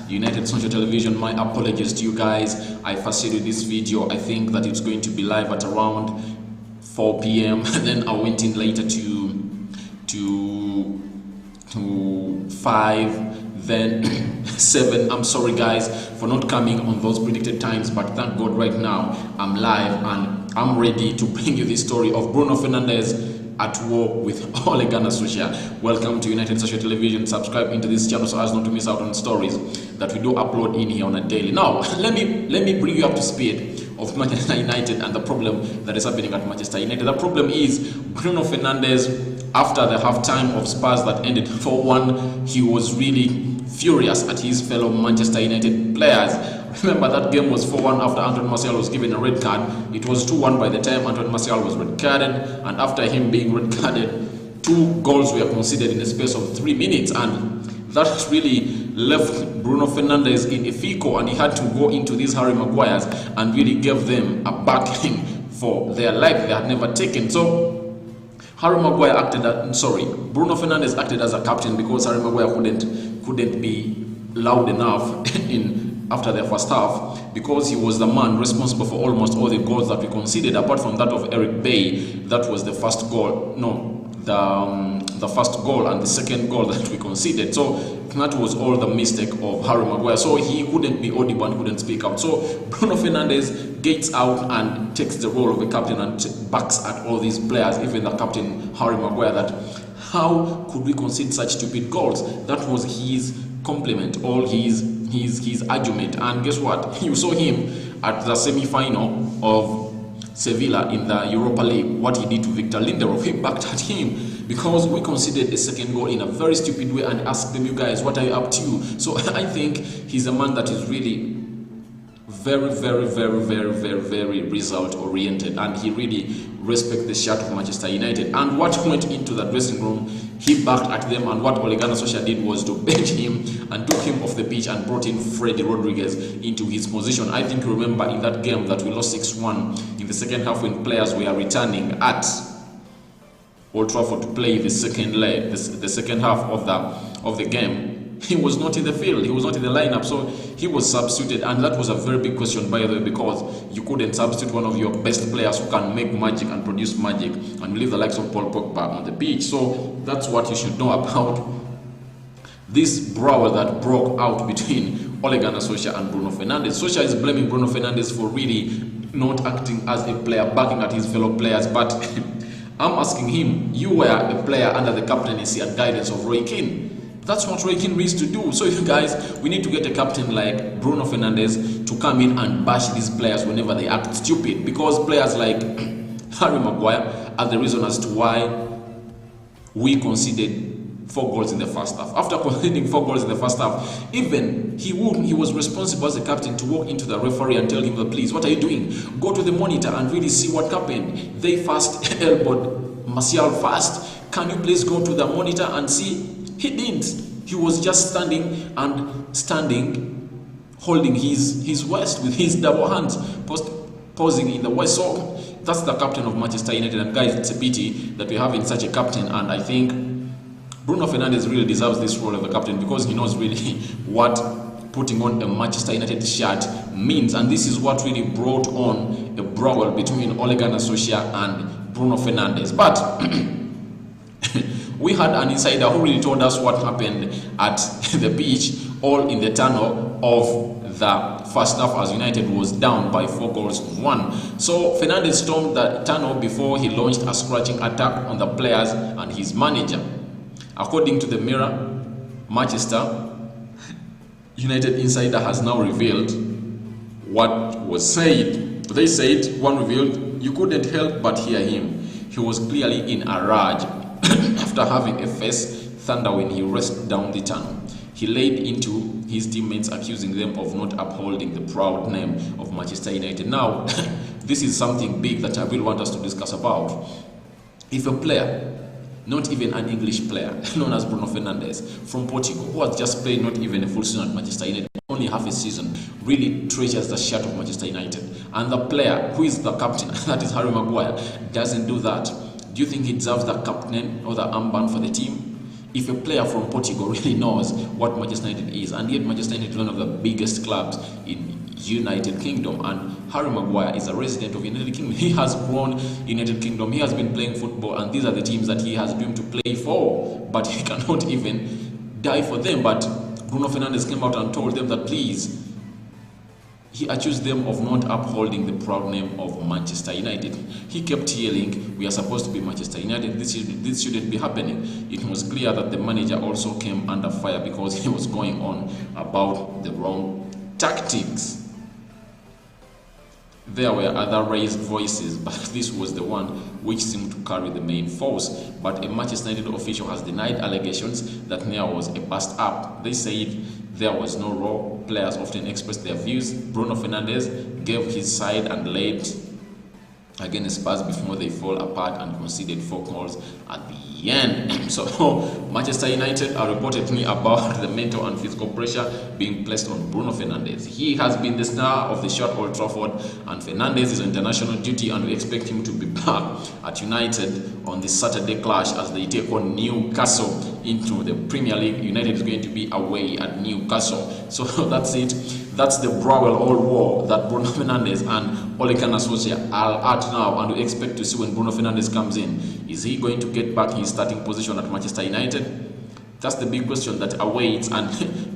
United Social Television. My apologies to you guys. I first said this video, I think that it's going to be live at around 4 p.m. and then I went in later to 5, then 7. I'm sorry guys for not coming on those predicted times, but thank God right now I'm live and I'm ready to bring you this story of Bruno Fernandes at war with Ole Gunnar Solskjaer. Welcome to United Social Television. Subscribe into this channel so as not to miss out on stories that we do upload in here on a daily. Now, let me bring you up to speed of Manchester United and the problem that is happening at Manchester United. The problem is Bruno Fernandes, after the halftime of Spurs that ended 4-1, he was really furious at his fellow Manchester United players. Remember, that game was 4-1 after Anthony Martial was given a red card. It was 2-1 by the time Anthony Martial was red carded, and after him being red carded, 2 goals were conceded in the space of 3 minutes, and that really left Bruno Fernandes in a fico, and he had to go into these Harry Maguires and really give them a backing for their life they had never taken. So Bruno Fernandes acted as a captain because Harry Maguire couldn't be loud enough after the first half, because he was the man responsible for almost all the goals that we conceded, apart from that of Eric Bay. That was the first goal. No, the first goal and the second goal that we conceded. So that was all the mistake of Harry Maguire. So he couldn't be audible and couldn't speak out. So Bruno Fernandes gets out and takes the role of a captain and backs at all these players, even the captain Harry Maguire, that how could we concede such stupid goals? That was his compliment, all his argument. And guess what? You saw him at the semi-final of Sevilla in the Europa League, what he did to Victor Lindelof. He backed at him because we conceded a second goal in a very stupid way and asked them, you guys, what are you up to? So I think he's a man that is really very result oriented, and he really respects the shirt of Manchester United. And what went into the dressing room, he backed at them, and what Ole Gunnar Solskjaer did was to bench him and took him off the pitch and brought in Freddy Rodriguez into his position. I think you remember in that game that we lost 6-1 in the second half, when players were returning at Old Trafford to play the second leg, the second half of the game. He was not in the field, he was not in the lineup, so he was substituted, and that was a very big question, by the way, because you couldn't substitute one of your best players who can make magic and produce magic and leave the likes of Paul Pogba on the pitch. So that's what you should know about this brawl that broke out between Ole Gunnar Solskjaer and Bruno Fernandes. Solskjaer is blaming Bruno Fernandes for really not acting as a player, backing at his fellow players, but I'm asking him, you were a player under the captaincy and guidance of Roy Keane. That's what Roy Keane needs to do. So you guys, we need to get a captain like Bruno Fernandes to come in and bash these players whenever they act stupid, because players like Harry Maguire are the reason as to why we conceded 4 goals in the first half. After conceding 4 goals in the first half, even he was responsible as a captain to walk into the referee and tell him, please, what are you doing? Go to the monitor and really see what happened. They first elbowed Martial first. Can you please go to the monitor and see? He didn't. He was just standing, holding his waist with his double hands, posing in the waist. So that's the captain of Manchester United. And guys, it's a pity that we're having such a captain. And I think Bruno Fernandes really deserves this role of a captain, because he knows really what putting on a Manchester United shirt means. And this is what really brought on a brawl between Ole Gunnar Solskjaer and Bruno Fernandes. But we had an insider who really told us what happened at the pitch, all in the tunnel of the first half, as United was down by 4 goals to 1. So Fernandes stormed the tunnel before he launched a scratching attack on the players and his manager. According to the Mirror, Manchester United insider has now revealed what was said. They said, one revealed, you couldn't help but hear him. He was clearly in a rage after having a face thunder when he raced down the tunnel. He laid into his teammates, accusing them of not upholding the proud name of Manchester United. Now, this is something big that I really want us to discuss about. If a player, not even an English player, known as Bruno Fernandes from Portugal, who has just played not even a full season at Manchester United, only half a season, really treasures the shirt of Manchester United, and the player who is the captain, that is Harry Maguire, doesn't do that, do you think he deserves the captain or the armband for the team? if a player from Portugal really knows what Manchester United is, and yet Manchester United is one of the biggest clubs in United Kingdom, and Harry Maguire is a resident of United Kingdom. He has grown in United Kingdom. He has been playing football, and these are the teams that he has dreamed to play for, but he cannot even die for them. But Bruno Fernandes came out and told them that please, he accused them of not upholding the proud name of Manchester United. He kept yelling, we are supposed to be Manchester United, this shouldn't be happening. It was clear that the manager also came under fire because he was going on about the wrong tactics. There were other raised voices, but this was the one which seemed to carry the main force. But a Manchester United official has denied allegations that there was a bust up. They said there was no row. Players often expressed their views. Bruno Fernandes gave his side and led against Spurs before they fall apart and conceded 4 goals at the end. So Manchester United are reportedly about the mental and physical pressure being placed on Bruno Fernandes. He has been the star of the short Old Trafford, and Fernandes is on international duty, and we expect him to be back at United on the Saturday clash as they take on Newcastle into the Premier League. United is going to be away at Newcastle. So that's it. That's the Brawl Old War that Bruno Fernandes and Ole Gunnar Solskjaer are at now, and we expect to see when Bruno Fernandes comes in. Is he going to get back his starting position at Manchester United? That's the big question that awaits, and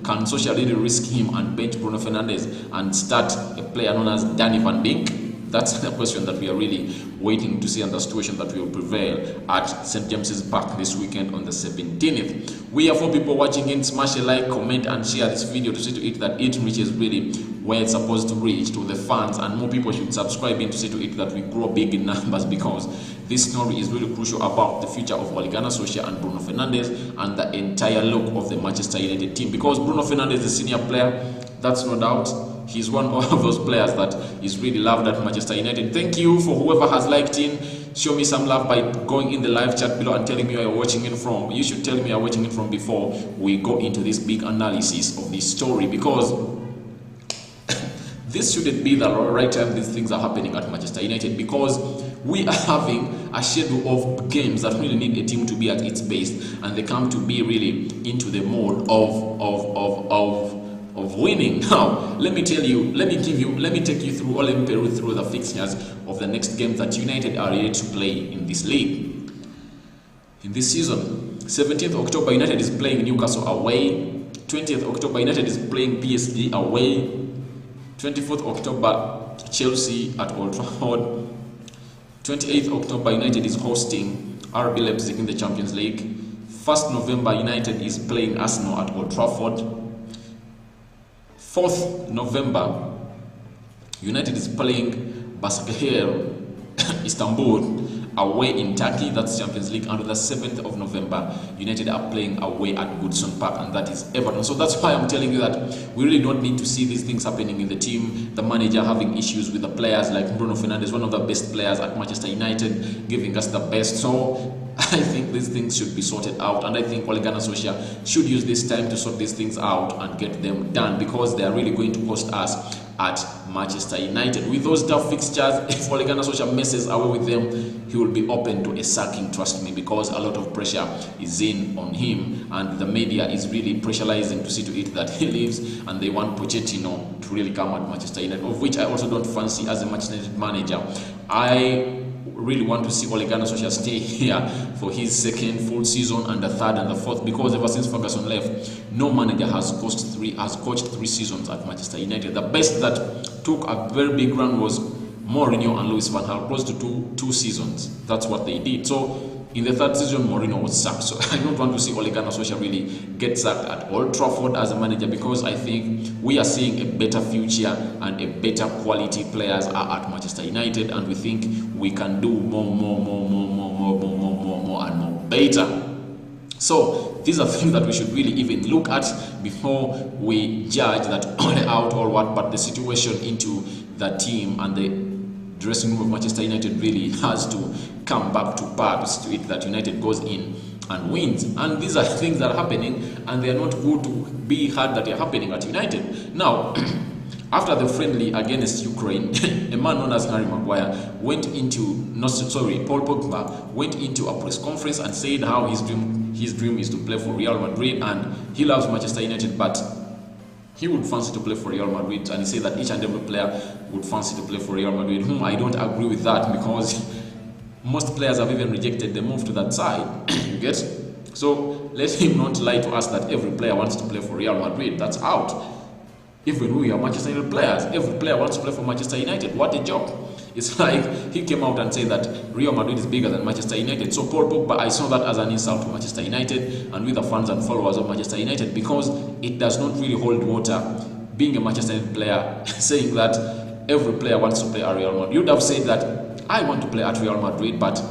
can Solskjaer really risk him and bench Bruno Fernandes and start a player known as Danny van Beek? That's the question that we are really waiting to see, and the situation that will prevail at St. James's Park this weekend on the 17th. We are 4 people watching in. Smash a like, comment and share this video to see to it that it reaches really where it's supposed to reach, to the fans, and more people should subscribe in to see to it that we grow big in numbers, because this story is really crucial about the future of Ole Gunnar Solskjaer and Bruno Fernandes and the entire look of the Manchester United team. Because Bruno Fernandes is a senior player, that's no doubt. He's one of those players that is really loved at Manchester United. Thank you for whoever has liked in. Show me some love by going in the live chat below and telling me where you're watching it from. You should tell me you're watching it from before we go into this big analysis of this story, because this shouldn't be the right time these things are happening at Manchester United, because we are having a schedule of games that really need a team to be at its best, and they come to be really into the mode of winning. Now, let me take you through, or let me peruse through the fixtures of the next games that United are ready to play in this league. In this season, 17th October, United is playing Newcastle away. 20th October, United is playing PSG away. 24th October, Chelsea at Old Trafford. 28th October, United is hosting RB Leipzig in the Champions League. 1st November, United is playing Arsenal at Old Trafford. 4th November, United is playing Başakşehir Istanbul away in Turkey, that's Champions League. And on the 7th of November, United are playing away at Goodson Park, and that is Everton. So that's why I'm telling you that we really don't need to see these things happening in the team. The manager having issues with the players, like Bruno Fernandes, one of the best players at Manchester United, giving us the best. So I think these things should be sorted out, and I think Ole Gunnar Solskjaer should use this time to sort these things out and get them done, because they are really going to cost us at Manchester United. With those tough fixtures, if Ole Gunnar Solskjaer messes away with them, he will be open to a sacking, trust me, because a lot of pressure is in on him, and the media is really pressurizing to see to it that he leaves, and they want Pochettino to really come at Manchester United, of which I also don't fancy as a Manchester United manager. I really want to see Ole Gunnar Solskjaer stay here for his 2nd full season, and the 3rd and the 4th, because ever since Ferguson left, no manager has coached 3 seasons at Manchester United. The best that took a very big run was Mourinho and Louis van Gaal, close to two seasons. That's what they did. So in the 3rd season, Mourinho was sacked. So I don't want to see Ole Gunnar Solskjaer really get sacked at Old Trafford as a manager, because I think we are seeing a better future and a better quality players are at Manchester United, and we think we can do more and more better. So these are things that we should really even look at before we judge that out or what. But the situation into the team and the dressing room of Manchester United really has to come back to par to it that United goes in and wins. And these are things that are happening, and they are not good to be heard that they are happening at United. Now, after the friendly against Ukraine, a man known as Harry Maguire Paul Pogba went into a press conference and said how his dream is to play for Real Madrid, and he loves Manchester United, but he would fancy to play for Real Madrid, and he said that each and every player would fancy to play for Real Madrid, whom I don't agree with that, because most players have even rejected the move to that side. You get? So let him not lie to us that every player wants to play for Real Madrid. That's out. Even we are Manchester United players, every player wants to play for Manchester United. What a joke. It's like he came out and said that Real Madrid is bigger than Manchester United. So Paul Pogba, I saw that as an insult to Manchester United and with the fans and followers of Manchester United, because it does not really hold water being a Manchester United player saying that every player wants to play at Real Madrid. You'd have said that I want to play at Real Madrid, but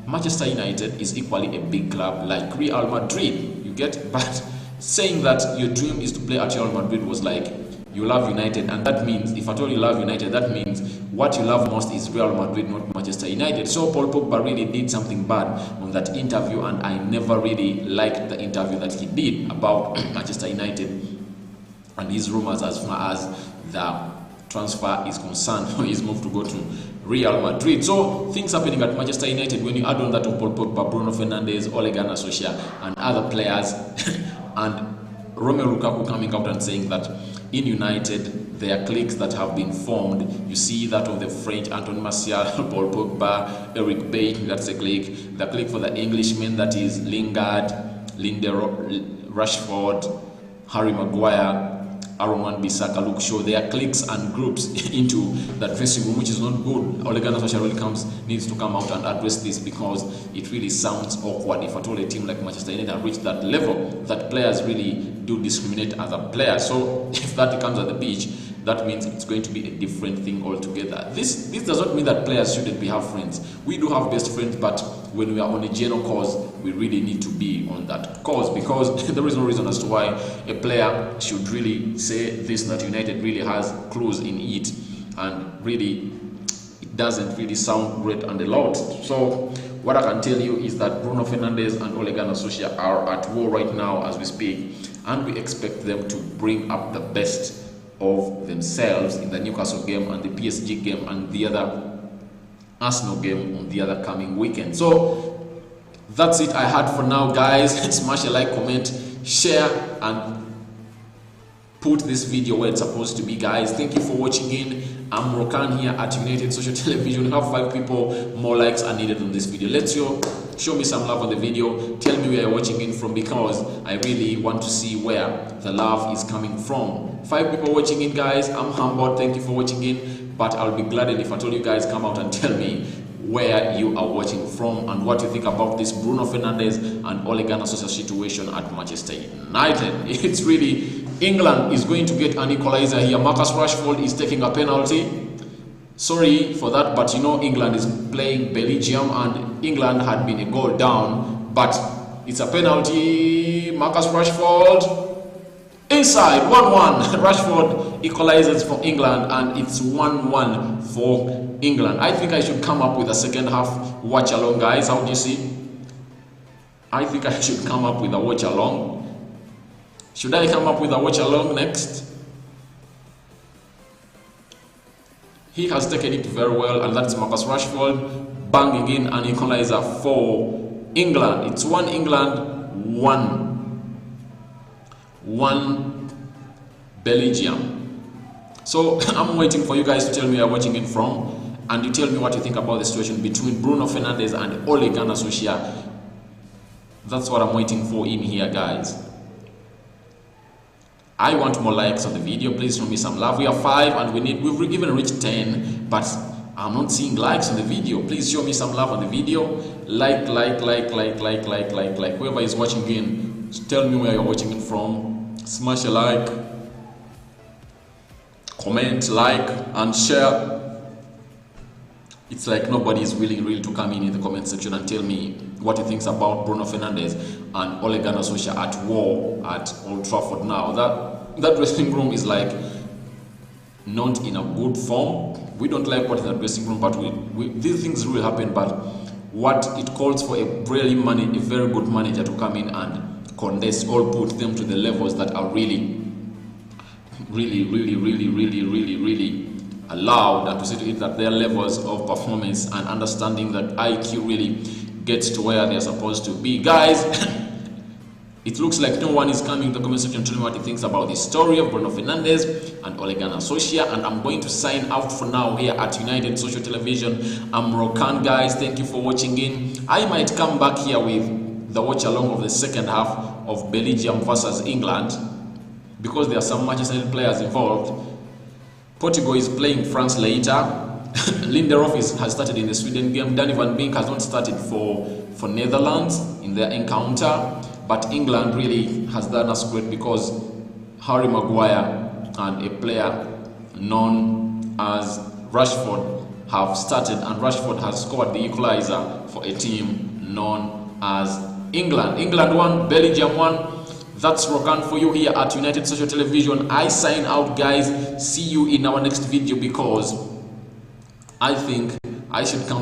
Manchester United is equally a big club like Real Madrid. You get? But saying that your dream is to play at Real Madrid was like, you love United, and that means, if at all you love United, that means what you love most is Real Madrid, not Manchester United. So Paul Pogba really did something bad on that interview, and I never really liked the interview that he did about Manchester United and his rumors as far as the transfer is concerned, for his move to go to Real Madrid. So things happening at Manchester United, when you add on that to Paul Pogba, Bruno Fernandes, Ole Gunnar Solskjaer, and other players, and Romelu Lukaku coming out and saying that in United there are cliques that have been formed. You see that of the French, Anthony Martial, Paul Pogba, Eric Bailly, that's a clique. The clique for the Englishmen, that is Lingard, Rashford, Harry Maguire, Aaron Wan-Bissaka, Luke Shaw. There are cliques and groups into that dressing room, which is not good. Ole Gunnar Solskjaer really needs to come out and address this, because it really sounds awkward if at all a team like Manchester United have reached that level that players really do discriminate other players. So if that comes at the pitch, that means it's going to be a different thing altogether. This does not mean that players shouldn't have friends. We do have best friends, but when we are on a general cause, we really need to be on that cause, because there is no reason as to why a player should really say this, that United really has clues in it, and really it doesn't really sound great and a lot. So what I can tell you is that Bruno Fernandes and Ole Gunnar Solskjaer are at war right now as we speak, and we expect them to bring up the best of themselves in the Newcastle game and the PSG game and the other Arsenal game on the other coming weekend. So that's it I had for now, guys. Smash a like, comment, share, and put this video where it's supposed to be, guys. Thank you for watching in. I'm Rokan here at United Social Television. We have 5 people, more likes are needed on this video. Let's show me some love on the video. Tell me where you're watching in from, because I really want to see where the love is coming from. 5 people watching in, guys. I'm humbled. Thank you for watching in, but I'll be glad if I told you guys come out and tell me where you are watching from and what you think about this Bruno Fernandes and Ole Gunnar Solskjaer situation at Manchester United. It's really, England is going to get an equalizer here. Marcus Rashford is taking a penalty. Sorry for that, but you know England is playing Belgium, and England had been a goal down, but it's a penalty. Marcus Rashford inside, 1-1. Rashford equalizes for England, and it's 1-1 for England. I think I should come up with a second half watch along, guys. How do you see? I think I should come up with a watch along. Should I come up with a watch along next? He has taken it very well, and that's Marcus Rashford banging in an equalizer for England. It's 1 England, 1 Belgium. So I'm waiting for you guys to tell me where you're watching in from, and you tell me what you think about the situation between Bruno Fernandes and Ole Gunnar Solskjaer. That's what I'm waiting for in here, guys. I want more likes on the video. Please show me some love. We are 5 and we've even reached 10, but I'm not seeing likes on the video. Please show me some love on the video. Like. Whoever is watching in, tell me where you're watching it from. Smash a like, comment, like, and share. It's like nobody is willing really to come in the comment section and tell me what he thinks about Bruno Fernandes and Ole Gunnar Solskjaer at war at Old Trafford now. That dressing room is like not in a good form. We don't like what is in the dressing room, but these things really happen. But what it calls for a very good manager to come in and condense all, put them to the levels that are really allowed, and to see to it that their levels of performance and understanding that IQ really gets to where they're supposed to be. Guys, It looks like no one is coming to the comment section to tell me what he thinks about the story of Bruno Fernandes and Ole Gunnar Solskjaer. And I'm going to sign out for now here at United Social Television. I'm Rokan, guys. Thank you for watching in. I might come back here with the watch along of the second half of Belgium versus England, because there are some Manchester United players involved. Portugal is playing France later. Lindelof has started in the Sweden game. Danny van Beek has not started for Netherlands in their encounter. But England really has done us great, because Harry Maguire and a player known as Rashford have started, and Rashford has scored the equalizer for a team known as England. England won, Belgium won. That's Rokan for you here at United Social Television. I sign out, guys. See you in our next video, because I think I should come back.